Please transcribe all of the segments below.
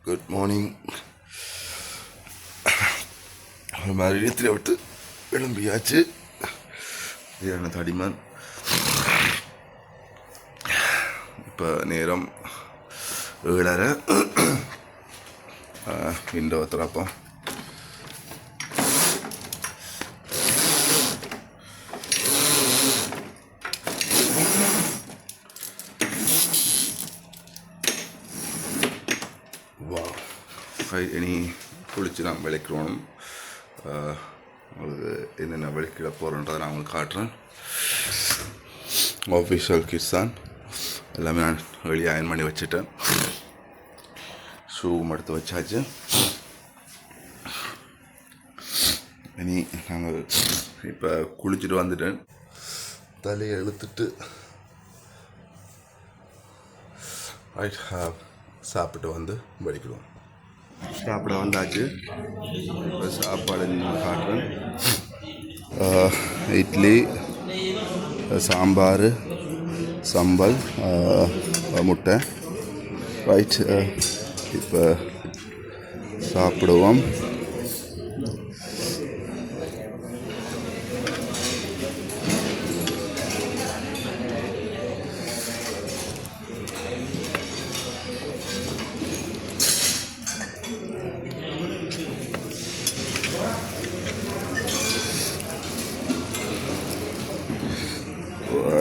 Good morning. ஒரு மாதிரி நேரத்தில் விட்டு எழும்பியாச்சு. சரியான தடிமான். இப்போ நேரம் 7:30. விண்டோவை திறப்போம். இனி குளித்து நான் விளக்கிறோம். உங்களுக்கு என்னென்ன விளக்கிட போகிறோன்றதை நான் உங்களுக்கு காட்டுறேன். ஆஃபீஷியல் கிட்ஸ் தான் எல்லாமே நான் வெளியே அயன் பண்ணி வச்சுட்டேன். ஷூவும் எடுத்து வச்சாச்சு. இனி நாங்கள் இப்போ குளிச்சுட்டு வந்துட்டேன். தலையை இழுத்துட்டு சாப்பிட்டு வந்து படிக்கிறோம். சாப்பிட வந்தாச்சு. இப்போ சாப்பாடு காட்டுறேன். இட்லி, சாம்பார், சம்பல், முட்டை. ரைட், இப்போ சாப்பிடுவோம்.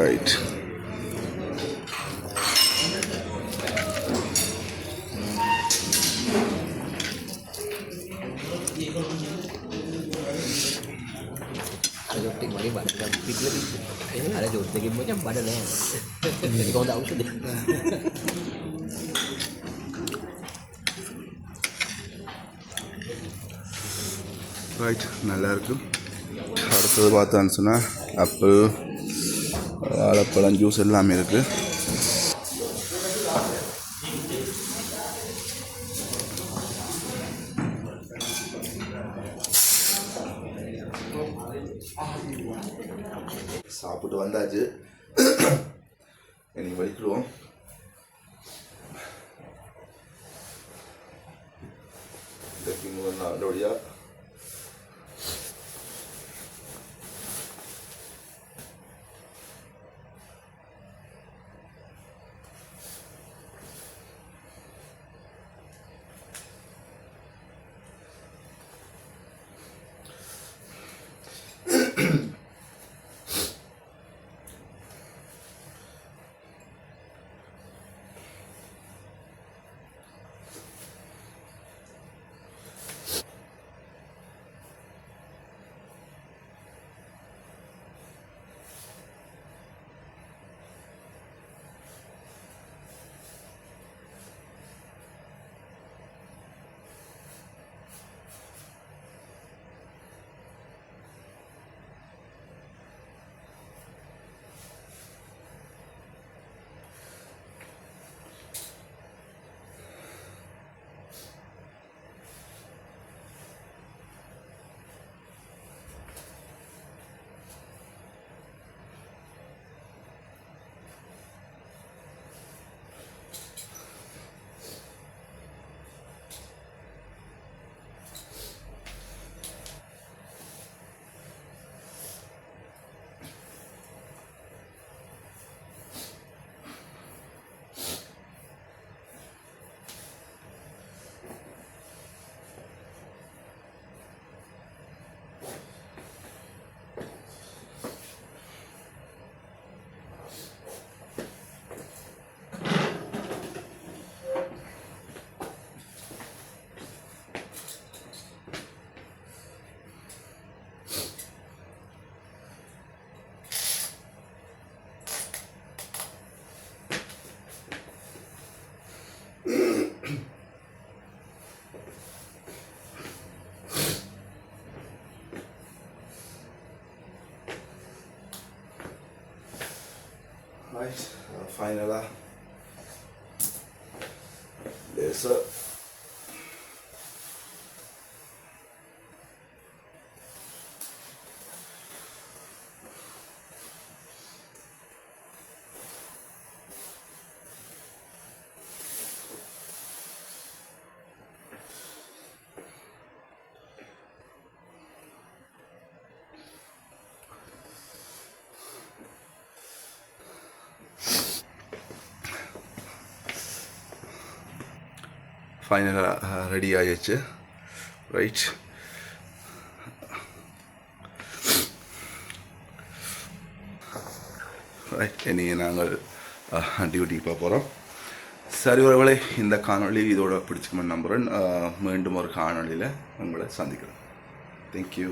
Right. Ada jotik mari badan dah pit lagi. Ini ada jotik macam badan ni. Jadi kau tahu sudah. Right, நல்லாயிருக்கும். அடுத்தது பார்த்தான்னு சொன்னால் ஆப்பிள், வாழைப்பழம் ஜூஸ் எல்லாமே இருக்குது. சாப்பிட்டு வந்தாச்சு. இனி வலிக்கிடுவோம். இன்றைக்கு முதல் நாளோடைய ரைட், ஃபைனலாக லேசாக ஃபைனலாக ரெடி ஆகிடுச்சு. Right, right. இனி நாங்கள் டியூட்டிக்கு போக போகிறோம். சரி ஒருவேளை இந்த காணொளி இதோட பிடிச்சிக்கணும்னு நம்புகிறேன். மீண்டும் ஒரு காணொளியில் உங்களை சந்திக்கிறேன். தேங்க்யூ.